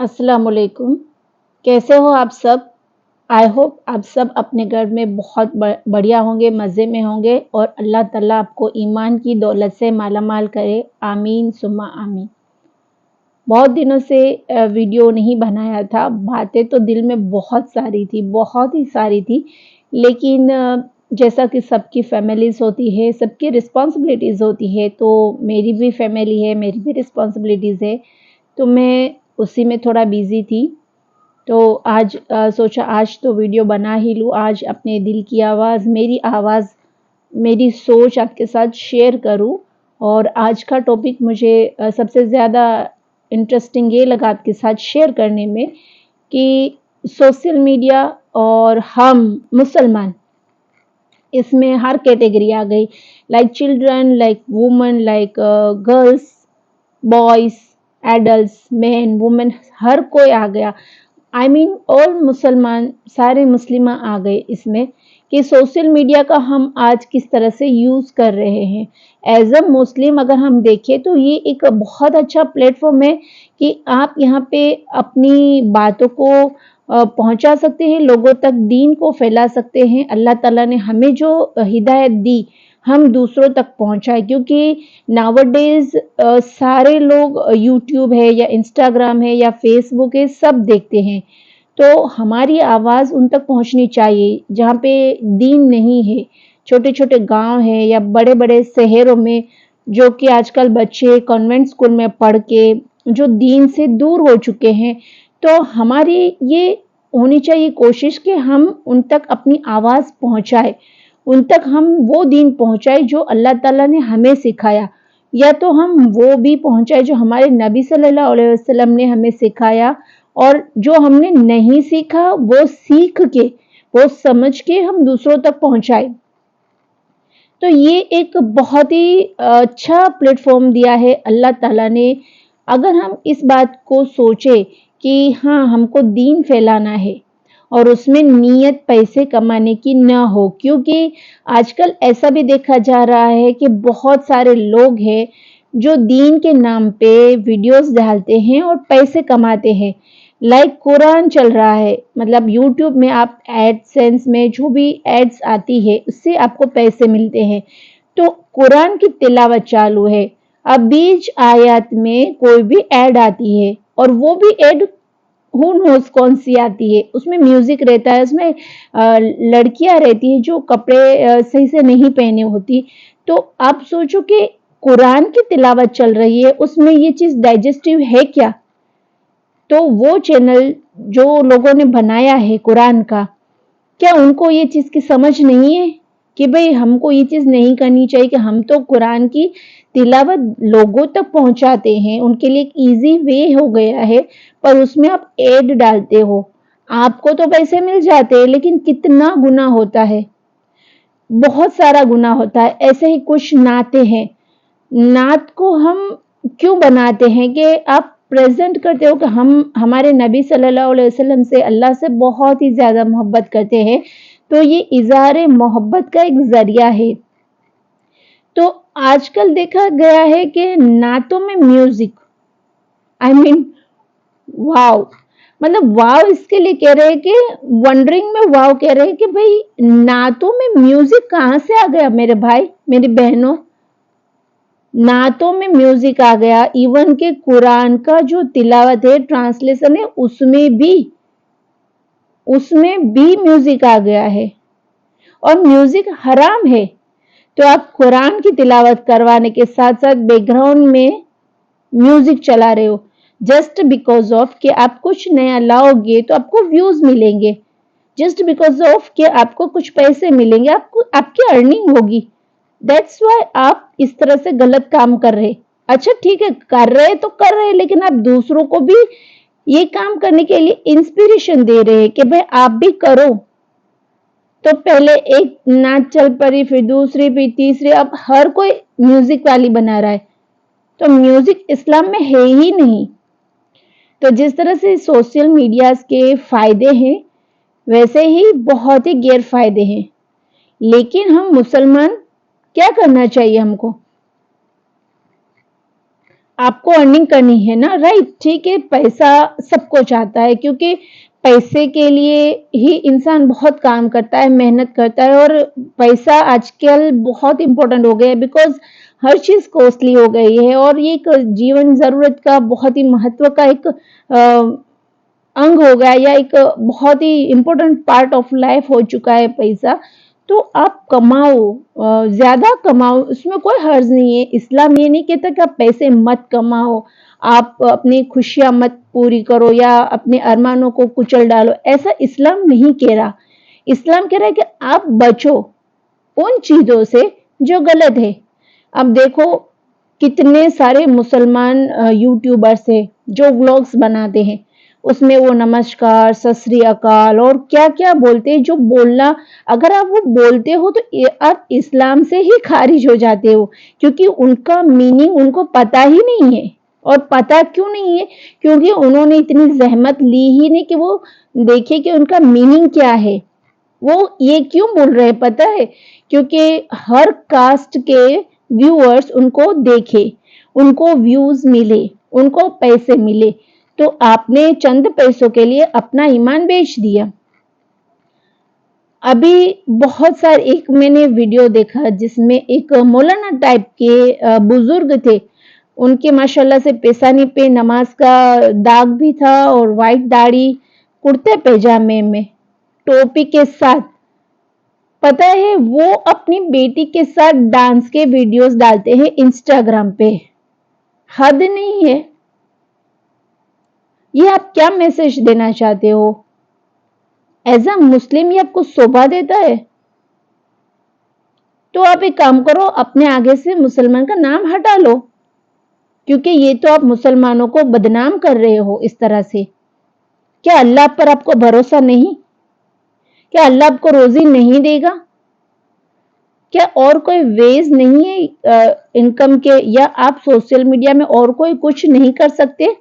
अस्सलाम वालेकुम। कैसे हो आप सब? आई होप आप सब अपने घर में बहुत बढ़िया होंगे, मज़े में होंगे और अल्लाह ताला आपको ईमान की दौलत से मालामाल करे। आमीन सुम्मा आमीन। बहुत दिनों से वीडियो नहीं बनाया था। बातें तो दिल में बहुत सारी थी, बहुत ही सारी थी। लेकिन जैसा कि सबकी फैमिलीज़ होती है, सबकी रिस्पॉन्सिबिलिटीज़ होती है, तो मेरी भी फैमिली है, मेरी भी रिस्पॉन्सिबिलिटीज़ है। तो मैं उसी में थोड़ा बिज़ी थी। तो आज सोचा आज तो वीडियो बना ही लूँ, आज अपने दिल की आवाज़, मेरी सोच आपके साथ शेयर करूँ। और आज का टॉपिक मुझे सबसे ज़्यादा इंटरेस्टिंग ये लगा आपके साथ शेयर करने में कि सोशल मीडिया और हम मुसलमान, इसमें हर कैटेगरी आ गई, like children, like woman, like girls, boys, adults, man, women, हर कोई आ गया। आई मीन ऑल मुसलमान, सारे मुस्लिम आ गए इसमें कि सोशल मीडिया का हम आज किस तरह से यूज़ कर रहे हैं। एज अ मुस्लिम अगर हम देखें तो ये एक बहुत अच्छा प्लेटफॉर्म है कि आप यहाँ पे अपनी बातों को पहुँचा सकते हैं, लोगों तक दीन को फैला सकते हैं। अल्लाह ताला ने हमें जो हिदायत दी हम दूसरों तक पहुँचाए, क्योंकि नाउअडेज़ सारे लोग यूट्यूब है या इंस्टाग्राम है या फेसबुक है, सब देखते हैं। तो हमारी आवाज़ उन तक पहुँचनी चाहिए जहाँ पे दीन नहीं है। छोटे-छोटे गाँव हैं या बड़े-बड़े शहरों में जो कि आजकल बच्चे कॉन्वेंट स्कूल में पढ़ के जो दीन से दूर हो चुके हैं, तो हमारी ये होनी चाहिए कोशिश कि हम उन तक अपनी आवाज़ पहुँचाएँ। उन तक हम वो दीन पहुँचाएँ जो अल्लाह ताला ने हमें सिखाया, या तो हम वो भी पहुँचाएँ जो हमारे नबी सल्लल्लाहु अलैहि वसल्लम ने हमें सिखाया, और जो हमने नहीं सीखा वो सीख के, वो समझ के हम दूसरों तक पहुँचाएँ। तो ये एक बहुत ही अच्छा प्लेटफ़ॉर्म दिया है अल्लाह ताला ने। अगर हम इस बात को सोचें कि हाँ, हमको दीन फैलाना है और उसमें नीयत पैसे कमाने की ना हो, क्योंकि आजकल ऐसा भी देखा जा रहा है कि बहुत सारे लोग हैं जो दीन के नाम पे वीडियोस डालते हैं और पैसे कमाते हैं। लाइक कुरान चल रहा है, मतलब यूट्यूब में आप एडसेंस में जो भी एड्स आती है उससे आपको पैसे मिलते हैं। तो कुरान की तिलावत चालू है, अब बीच आयत में कोई भी ऐड आती है और वो भी ऐड हु नोज कौन सी आती है, उसमें म्यूजिक रहता है, उसमें लड़कियां रहती है जो कपड़े सही से नहीं पहने होती। तो आप सोचो कि कुरान की तिलावत चल रही है, उसमें ये चीज डाइजेस्टिव है क्या? तो वो चैनल जो लोगों ने बनाया है कुरान का, क्या उनको ये चीज़ की समझ नहीं है कि भाई हमको ये चीज़ नहीं करनी चाहिए, कि हम तो कुरान की तिलावत लोगों तक पहुंचाते हैं, उनके लिए एक ईजी वे हो गया है, पर उसमें आप ऐड डालते हो। आपको तो पैसे मिल जाते हैं लेकिन कितना गुनाह होता है, बहुत सारा गुनाह होता है। ऐसे ही कुछ नाते हैं, नात को हम क्यों बनाते हैं कि आप प्रेजेंट करते हो कि हम हमारे नबी सल्लल्लाहु अलैहि वसल्लम से, अल्लाह से बहुत ही ज़्यादा मोहब्बत करते हैं। तो ये इज़हार मोहब्बत का एक ज़रिया है। तो आजकल देखा गया है कि नातों में म्यूज़िक, आई मीन वाव, मतलब वाव इसके लिए कह रहे हैं कि वंडरिंग में वाव कह रहे हैं कि भाई नातों में म्यूज़िक कहाँ से आ गया मेरे भाई, मेरी बहनों। नातों में म्यूजिक आ गया, इवन के कुरान का जो तिलावत है, ट्रांसलेशन है, उसमें भी म्यूजिक आ गया है और म्यूजिक हराम है। तो आप कुरान की तिलावत करवाने के साथ साथ बैकग्राउंड में म्यूजिक चला रहे हो, जस्ट बिकॉज ऑफ कि आप कुछ नया लाओगे तो आपको व्यूज मिलेंगे, जस्ट बिकॉज ऑफ कि आपको कुछ पैसे मिलेंगे, आपको आपकी अर्निंग होगी। दैट्स वाई आप इस तरह से गलत काम कर रहे। अच्छा ठीक है, कर रहे तो कर रहे, लेकिन आप दूसरों को भी ये काम करने के लिए इंस्पिरेशन दे रहे हैं कि भाई आप भी करो। तो पहले एक नाच चल पड़ी, फिर दूसरी, फिर तीसरी, अब हर कोई म्यूजिक वाली बना रहा है। तो म्यूजिक इस्लाम में है ही नहीं। तो जिस तरह से सोशल मीडिया के फायदे हैं, वैसे ही बहुत ही गैर फायदे हैं। लेकिन हम मुसलमान क्या करना चाहिए हमको? आपको अर्निंग करनी है ना, राइट, ठीक है, पैसा सबको चाहता है क्योंकि पैसे के लिए ही इंसान बहुत काम करता है, मेहनत करता है और पैसा आजकल बहुत इम्पोर्टेंट हो गया है बिकॉज़ हर चीज़ कॉस्टली हो गई है और ये एक जीवन ज़रूरत का बहुत ही महत्व का एक अंग हो गया या एक बहुत ही इम्पोर्टेंट पार्ट ऑफ लाइफ हो चुका है पैसा। तो आप कमाओ, ज़्यादा कमाओ, उसमें कोई हर्ज नहीं है। इस्लाम ये नहीं कहता कि आप पैसे मत कमाओ, आप अपनी खुशियाँ मत पूरी करो या अपने अरमानों को कुचल डालो, ऐसा इस्लाम नहीं कह रहा। इस्लाम कह रहा है कि आप बचो उन चीज़ों से जो गलत है। अब देखो कितने सारे मुसलमान यूट्यूबर्स हैं जो व्लॉग्स बनाते हैं, उसमें वो नमस्कार, सत श्री अकाल और क्या-क्या बोलते हैं जो बोलना, अगर आप वो बोलते हो तो आप इस्लाम से ही खारिज हो जाते हो क्योंकि उनका मीनिंग उनको पता ही नहीं है। और पता क्यों नहीं है? क्योंकि उन्होंने इतनी ज़हमत ली ही नहीं कि वो देखे कि उनका मीनिंग क्या है। वो ये क्यों बोल रहे हैं पता है? क्योंकि हर कास्ट के व्यूअर्स उनको देखे, उनको व्यूज मिले, उनको पैसे मिले, तो आपने चंद पैसों के लिए अपना ईमान बेच दिया। अभी बहुत सारे, एक मैंने वीडियो देखा जिसमें एक मौलाना टाइप के बुजुर्ग थे, उनके माशाल्लाह से पेशानी पे नमाज का दाग भी था और वाइट दाढ़ी, कुर्ते पैजामे में, टोपी के साथ। पता है वो अपनी बेटी के साथ डांस के वीडियोस डालते हैं इंस्टाग्राम पे। हद नहीं है? ये आप क्या मैसेज देना चाहते हो? एज अ मुस्लिम ये आपको शोभा देता है? तो आप एक काम करो, अपने आगे से मुसलमान का नाम हटा लो, क्योंकि ये तो आप मुसलमानों को बदनाम कर रहे हो इस तरह से। क्या अल्लाह पर आपको भरोसा नहीं? क्या अल्लाह आपको रोजी नहीं देगा? क्या और कोई वेज नहीं है इनकम के, या आप सोशल मीडिया में और कोई कुछ नहीं कर सकते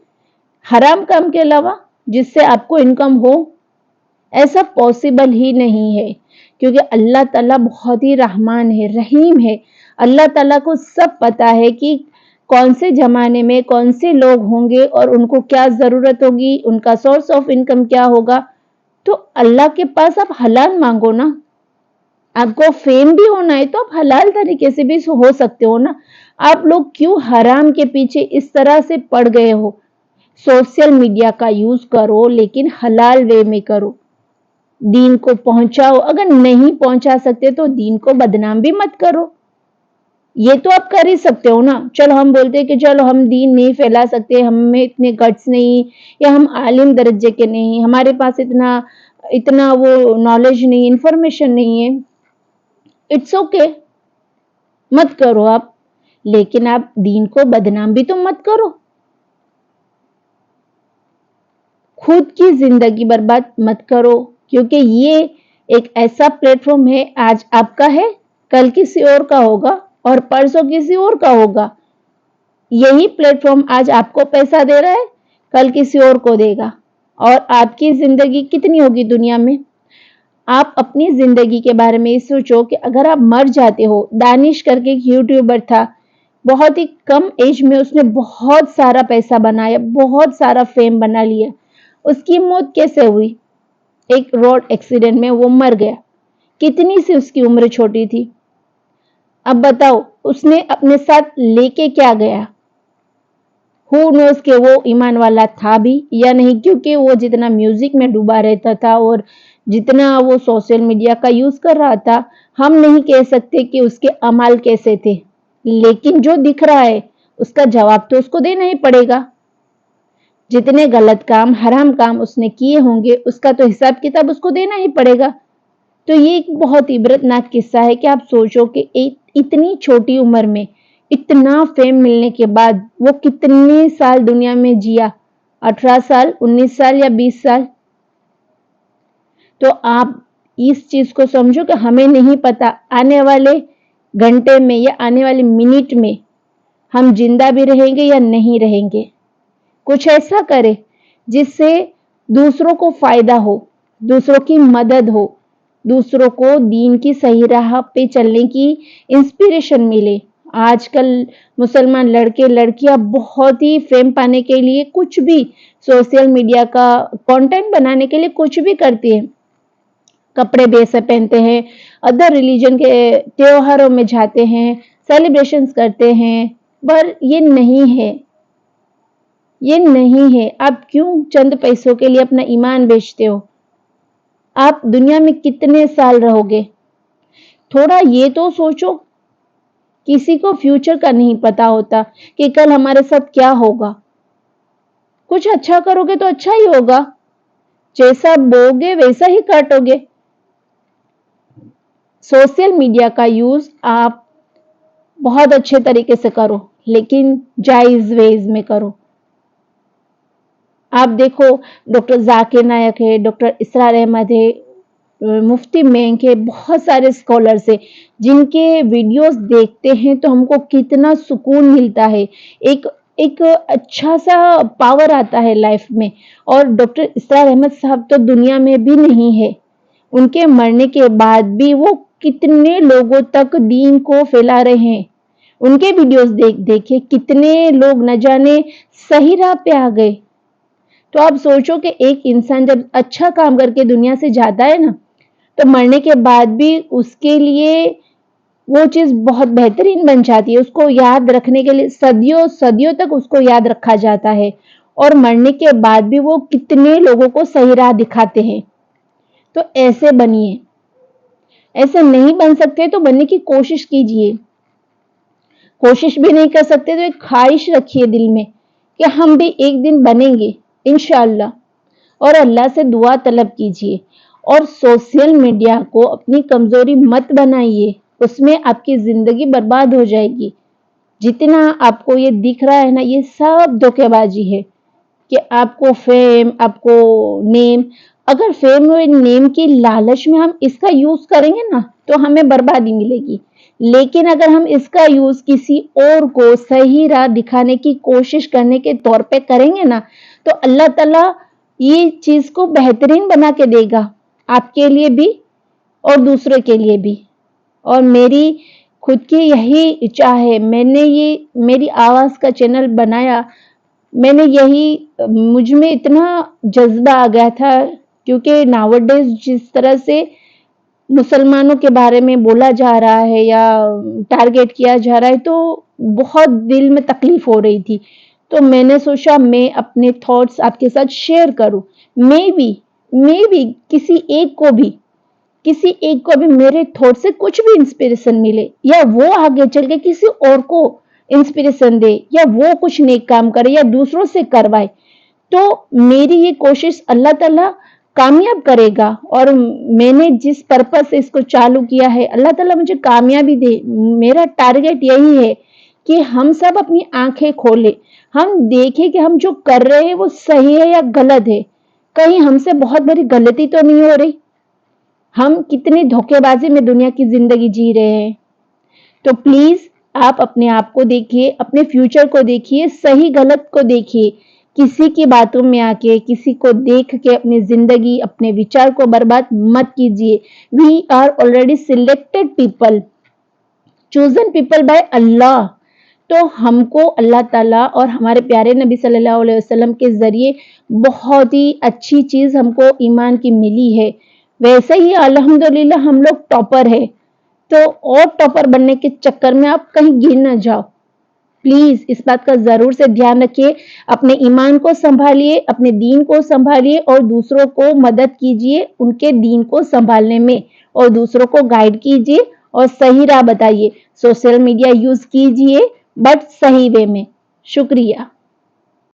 हराम काम के अलावा जिससे आपको इनकम हो? ऐसा पॉसिबल ही नहीं है क्योंकि अल्लाह ताला बहुत ही रहमान है, रहीम है। अल्लाह ताला को सब पता है कि कौन से जमाने में कौन से लोग होंगे और उनको क्या जरूरत होगी, उनका सोर्स ऑफ इनकम क्या होगा। तो अल्लाह के पास आप हलाल मांगो ना। आपको फेम भी होना है तो आप हलाल तरीके से भी हो सकते हो ना। आप लोग क्यों हराम के पीछे इस तरह से पड़ गए हो? सोशल मीडिया का यूज करो लेकिन हलाल वे में करो, दीन को पहुंचाओ। अगर नहीं पहुंचा सकते तो दीन को बदनाम भी मत करो। ये तो आप कर ही सकते हो ना। चलो हम बोलते हैं कि चलो हम दीन नहीं फैला सकते, हमें इतने गट्स नहीं, या हम आलिम दर्जे के नहीं, हमारे पास इतना इतना वो नॉलेज नहीं, इंफॉर्मेशन नहीं है। इट्स ओके, मत करो आप, लेकिन आप दीन को बदनाम भी तो मत करो। खुद की जिंदगी बर्बाद मत करो, क्योंकि ये एक ऐसा प्लेटफॉर्म है, आज आपका है, कल किसी और का होगा और परसों किसी और का होगा। यही प्लेटफॉर्म आज आपको पैसा दे रहा है, कल किसी और को देगा। और आपकी जिंदगी कितनी होगी दुनिया में? आप अपनी जिंदगी के बारे में सोचो कि अगर आप मर जाते हो। दानिश करके एक यूट्यूबर था, बहुत ही कम एज में उसने बहुत सारा पैसा बनाया, बहुत सारा फेम बना लिया। उसकी मौत कैसे हुई? एक रोड एक्सीडेंट में वो मर गया। कितनी सी उसकी उम्र छोटी थी। अब बताओ उसने अपने साथ लेके क्या गया? हु नोस कि वो ईमान वाला था भी या नहीं, क्योंकि वो जितना म्यूजिक में डूबा रहता था और जितना वो सोशल मीडिया का यूज कर रहा था, हम नहीं कह सकते कि उसके अमाल कैसे थे। लेकिन जो दिख रहा है उसका जवाब तो उसको देना ही पड़ेगा। जितने गलत काम, हराम काम उसने किए होंगे उसका तो हिसाब किताब उसको देना ही पड़ेगा। तो ये एक बहुत इबरतनाक किस्सा है कि आप सोचो कि इतनी छोटी उम्र में इतना फेम मिलने के बाद वो कितने साल दुनिया में जिया, 18 साल, 19 साल या 20 साल। तो आप इस चीज को समझो कि हमें नहीं पता आने वाले घंटे में या आने वाले मिनट में हम जिंदा भी रहेंगे या नहीं रहेंगे। कुछ ऐसा करे जिससे दूसरों को फायदा हो, दूसरों की मदद हो, दूसरों को दीन की सही राह पे चलने की इंस्पिरेशन मिले। آج کل مسلمان لڑکے لڑکیاں بہت ہی فیم پانے کے لیے کچھ بھی سوشل میڈیا کا کنٹینٹ بنانے کے لیے کچھ بھی کرتی ہیں. کپڑے بیسے پہنتے ہیں، ادر ریلیجن کے تیوہاروں میں جاتے ہیں، سیلیبریشنز کرتے ہیں، پر یہ نہیں ہے. یہ نہیں ہے. آپ کیوں چند پیسوں کے لیے اپنا ایمان بیچتے ہو؟ آپ دنیا میں کتنے سال رہو گے؟ تھوڑا یہ تو سوچو. کسی کو فیوچر کا نہیں پتا ہوتا کہ کل ہمارے ساتھ کیا ہوگا. کچھ اچھا کرو گے تو اچھا ہی ہوگا، جیسا بوگے ویسا ہی کاٹو گے. سوشل میڈیا کا یوز آپ بہت اچھے طریقے سے کرو، لیکن جائز ویز میں کرو. آپ دیکھو ڈاکٹر ذاکر نائک ہے، ڈاکٹر اسرار احمد ہے، مفتی مینک ہے، بہت سارے اسکالرس ہیں جن کے ویڈیوز دیکھتے ہیں تو ہم کو کتنا سکون ملتا ہے، ایک اچھا سا پاور آتا ہے لائف میں. اور ڈاکٹر اسرار احمد صاحب تو دنیا میں بھی نہیں ہے. ان کے مرنے کے بعد بھی وہ کتنے لوگوں تک دین کو پھیلا رہے ہیں. ان کے ویڈیوز دیکھے کتنے لوگ نہ جانے صحیح راہ پہ آ گئے. تو آپ سوچو کہ ایک انسان جب اچھا کام کر کے دنیا سے جاتا ہے نا، تو مرنے کے بعد بھی اس کے لیے وہ چیز بہت بہترین بن جاتی ہے. اس کو یاد رکھنے کے لیے صدیوں تک اس کو یاد رکھا جاتا ہے، اور مرنے کے بعد بھی وہ کتنے لوگوں کو صحیح راہ دکھاتے ہیں. تو ایسے بنیے. ایسے نہیں بن سکتے تو بننے کی کوشش کیجیے. کوشش بھی نہیں کر سکتے تو ایک خواہش رکھیے دل میں کہ ہم بھی ایک دن بنیں گے انشاءاللہ. اور اللہ سے دعا طلب کیجیے. اور سوشل میڈیا کو اپنی کمزوری مت بنائیے، اس میں آپ کی زندگی برباد ہو جائے گی. جتنا آپ کو یہ دکھ رہا ہے نا، یہ سب دھوکے بازی ہے کہ آپ کو فیم، آپ کو نیم. اگر فیم اور نیم کی لالچ میں ہم اس کا یوز کریں گے نا تو ہمیں بربادی ملے گی. لیکن اگر ہم اس کا یوز کسی اور کو صحیح راہ دکھانے کی کوشش کرنے کے طور پہ کریں گے نا، تو اللہ تعالیٰ یہ چیز کو بہترین بنا کے دے گا، آپ کے لیے بھی اور دوسرے کے لیے بھی. اور میری خود کی یہی چاہ ہے. میں نے یہ میری آواز کا چینل بنایا، میں نے مجھ میں اتنا جذبہ آ گیا تھا، کیونکہ ناؤ ڈیز جس طرح سے مسلمانوں کے بارے میں بولا جا رہا ہے یا ٹارگیٹ کیا جا رہا ہے، تو بہت دل میں تکلیف ہو رہی تھی. تو میں نے سوچا میں اپنے تھاٹس آپ کے ساتھ شیئر کروں. میں بھی کسی ایک کو بھی میرے تھاٹ سے کچھ بھی انسپریشن ملے، یا وہ آگے چل کے کسی اور کو انسپریشن دے، یا وہ کچھ نیک کام کرے یا دوسروں سے کروائے، تو میری یہ کوشش اللہ تعالیٰ کامیاب کرے گا. اور میں نے جس پرپس سے اس کو چالو کیا ہے، اللہ تعالیٰ مجھے کامیابی دے. میرا ٹارگیٹ یہی ہے کہ ہم سب اپنی آنکھیں کھولیں، ہم دیکھیں کہ ہم جو کر رہے ہیں وہ صحیح ہے یا غلط ہے. کہیں ہم سے بہت بڑی غلطی تو نہیں ہو رہی؟ ہم کتنی دھوکے بازی میں دنیا کی زندگی جی رہے ہیں. تو پلیز آپ اپنے آپ کو دیکھیے، اپنے فیوچر کو دیکھیے، صحیح غلط کو دیکھیے. کسی کی باتوں میں آ کے، کسی کو دیکھ کے اپنی زندگی، اپنے وچار کو برباد مت کیجیے. We are already selected people, chosen people by Allah. تو ہم کو اللہ تعالیٰ اور ہمارے پیارے نبی صلی اللہ علیہ وسلم کے ذریعے بہت ہی اچھی چیز ہم کو ایمان کی ملی ہے. ویسے ہی الحمدللہ ہم لوگ ٹاپر ہے، تو اور ٹاپر بننے کے چکر میں آپ کہیں گر نہ جاؤ. پلیز اس بات کا ضرور سے دھیان رکھیے. اپنے ایمان کو سنبھالیے، اپنے دین کو سنبھالیے، اور دوسروں کو مدد کیجیے ان کے دین کو سنبھالنے میں، اور دوسروں کو گائیڈ کیجیے اور صحیح راہ بتائیے. سوشل میڈیا یوز کیجیے بٹ صحیح وے میں. شکریہ.